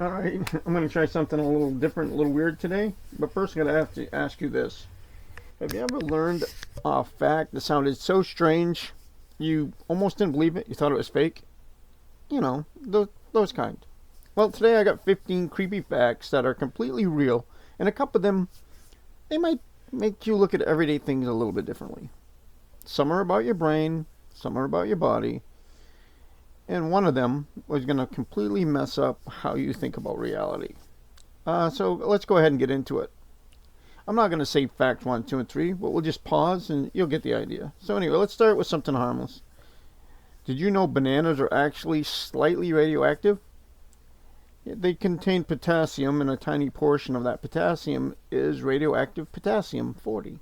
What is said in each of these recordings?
Alright, I'm going to try something a little different, a little weird today. But first, I'm going to have to ask you this. Have you ever learned a fact that sounded so strange you almost didn't believe it? You thought it was fake? You know, those kind. Well, today I got 15 creepy facts that are completely real, and a couple of them, they might make you look at everyday things a little bit differently. Some are about your brain, some are about your body, and one of them was going to completely mess up how you think about reality. So let's go ahead and get into it. I'm not going to say fact 1, 2, and 3, but we'll just pause and you'll get the idea. So, anyway, let's start with something harmless. Did you know bananas are actually slightly radioactive? They contain potassium, and a tiny portion of that potassium is radioactive potassium 40.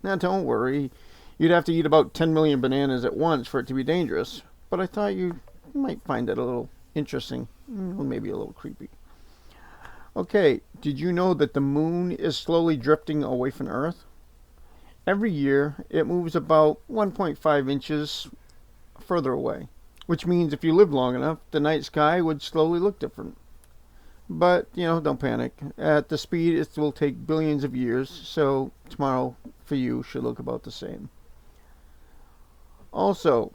Now, don't worry, you'd have to eat about 10 million bananas at once for it to be dangerous, but I thought you might find it a little interesting, maybe a little creepy. Okay, did you know that the moon is slowly drifting away from Earth? Every year, it moves about 1.5 inches further away, which means if you lived long enough, the night sky would slowly look different. But, don't panic. At the speed, it will take billions of years, so tomorrow for you should look about the same. Also,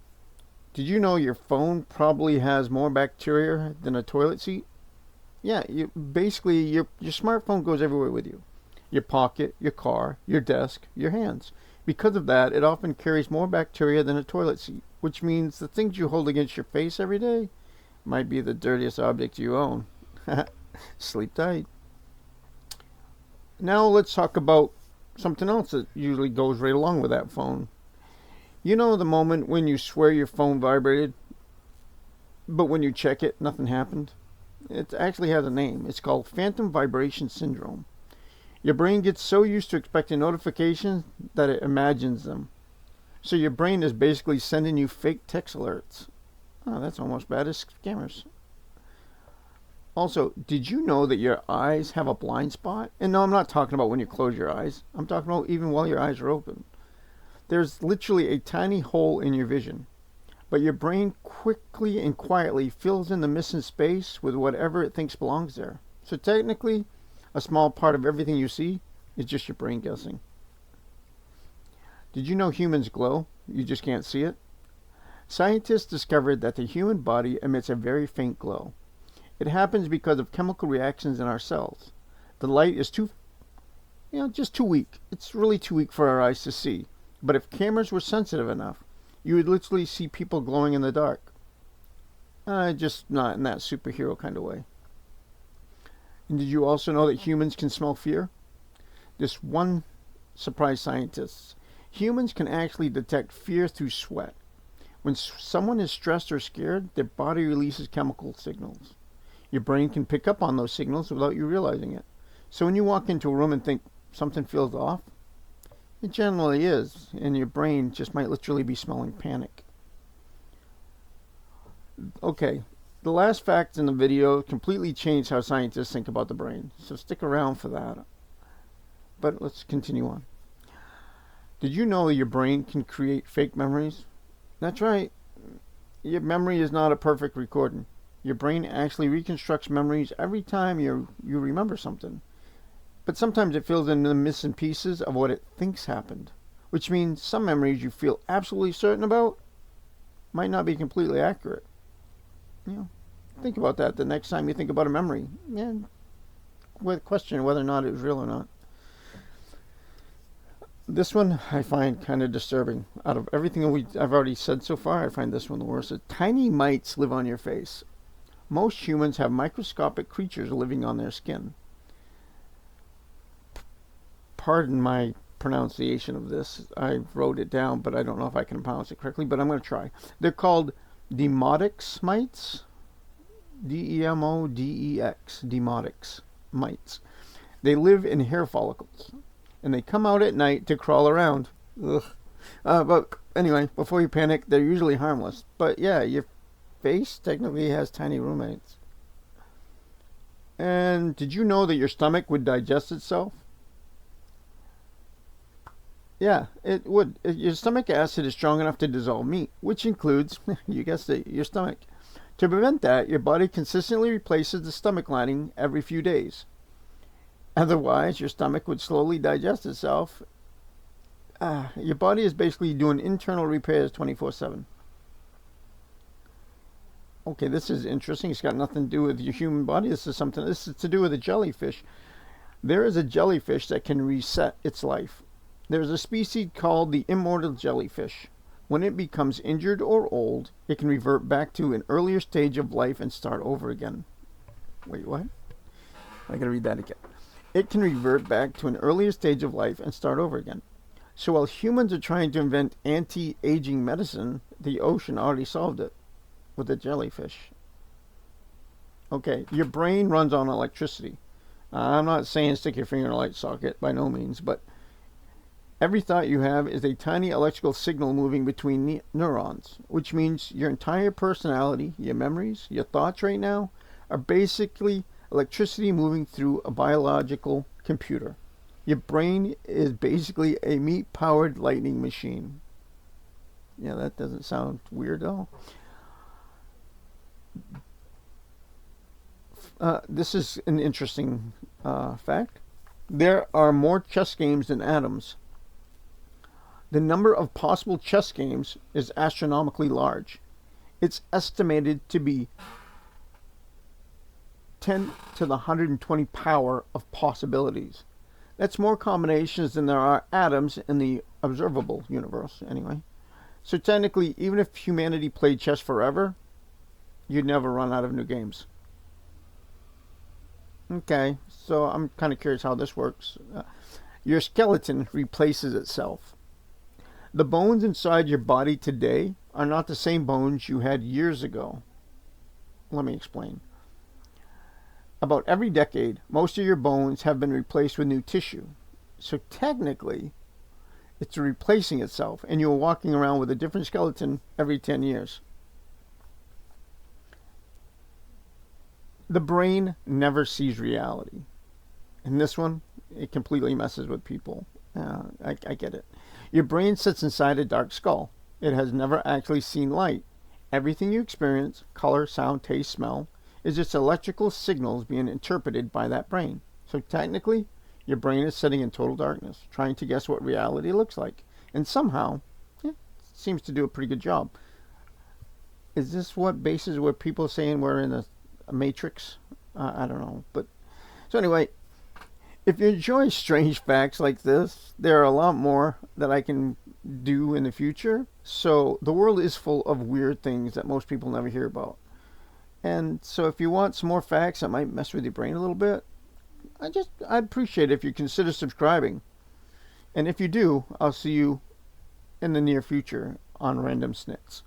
did you know your phone probably has more bacteria than a toilet seat? Yeah, basically your smartphone goes everywhere with you. Your pocket, your car, your desk, your hands. Because of that, it often carries more bacteria than a toilet seat, which means the things you hold against your face every day might be the dirtiest object you own. Sleep tight. Now let's talk about something else that usually goes right along with that phone. You know the moment when you swear your phone vibrated, but when you check it, nothing happened? It actually has a name. It's called phantom vibration syndrome. Your brain gets so used to expecting notifications that it imagines them. So your brain is basically sending you fake text alerts. Oh, that's almost bad as scammers. Also, did you know that your eyes have a blind spot? And no, I'm not talking about when you close your eyes. I'm talking about even while your eyes are open. There's literally a tiny hole in your vision. But your brain quickly and quietly fills in the missing space with whatever it thinks belongs there. So technically, a small part of everything you see is just your brain guessing. Did you know humans glow? You just can't see it? Scientists discovered that the human body emits a very faint glow. It happens because of chemical reactions in our cells. The light is just too weak. It's really too weak for our eyes to see. But if cameras were sensitive enough, you would literally see people glowing in the dark. Just not in that superhero kind of way. And did you also know that humans can smell fear? This one surprised scientists. Humans can actually detect fear through sweat. When someone is stressed or scared, their body releases chemical signals. Your brain can pick up on those signals without you realizing it. So when you walk into a room and think something feels off, it generally is, and your brain just might literally be smelling panic. Okay, the last fact in the video completely changed how scientists think about the brain, so stick around for that. But let's continue on. Did you know your brain can create fake memories? That's right. Your memory is not a perfect recording. Your brain actually reconstructs memories every time you remember something. But sometimes it fills in the missing pieces of what it thinks happened, which means some memories you feel absolutely certain about might not be completely accurate. Think about that the next time you think about a memory. Question whether or not it was real or not. This one I find kind of disturbing. Out of everything I've already said so far, I find this one the worst. Tiny mites live on your face. Most humans have microscopic creatures living on their skin. Pardon my pronunciation of this. I wrote it down, but I don't know if I can pronounce it correctly, but I'm going to try. They're called demodex mites. Demodex. Demodex mites. They live in hair follicles, and they come out at night to crawl around. Ugh. But anyway, before you panic, they're usually harmless. But yeah, your face technically has tiny roommates. And did you know that your stomach would digest itself? Yeah, it would. Your stomach acid is strong enough to dissolve meat, which includes, you guessed it, your stomach. To prevent that, your body consistently replaces the stomach lining every few days. Otherwise, your stomach would slowly digest itself. Your body is basically doing internal repairs 24/7. Okay, this is interesting. It's got nothing to do with your human body. This is to do with a jellyfish. There is a jellyfish that can reset its life. There's a species called the Immortal jellyfish. When it becomes injured or old, it can revert back to an earlier stage of life and start over again. Wait, what? I gotta read that again. It can revert back to an earlier stage of life and start over again. So while humans are trying to invent anti-aging medicine, the ocean already solved it with a jellyfish. Okay, your brain runs on electricity. I'm not saying stick your finger in a light socket, by no means, but every thought you have is a tiny electrical signal moving between neurons, which means your entire personality, your memories, your thoughts right now are basically electricity moving through a biological computer. Your brain is basically a meat-powered lightning machine. Yeah, that doesn't sound weird at all. This is an interesting fact. There are more chess games than atoms. The number of possible chess games is astronomically large. It's estimated to be 10 to the 120 power of possibilities. That's more combinations than there are atoms in the observable universe, anyway. So technically, even if humanity played chess forever, you'd never run out of new games. Okay, so I'm kind of curious how this works. Your skeleton replaces itself. The bones inside your body today are not the same bones you had years ago. Let me explain. About every decade, most of your bones have been replaced with new tissue. So technically, it's replacing itself, and you're walking around with a different skeleton every 10 years. The brain never sees reality. In this one, it completely messes with people. I get it. Your brain sits inside a dark skull. It has never actually seen light. Everything you experience, color, sound, taste, smell, is just electrical signals being interpreted by that brain. So technically, your brain is sitting in total darkness, trying to guess what reality looks like. And somehow, it seems to do a pretty good job. Is this what bases where people are saying we're in a matrix? I don't know. But so anyway, if you enjoy strange facts like this, there are a lot more that I can do in the future. So the world is full of weird things that most people never hear about. And so if you want some more facts that might mess with your brain a little bit, I'd appreciate it if you consider subscribing. And if you do, I'll see you in the near future on Random Snits.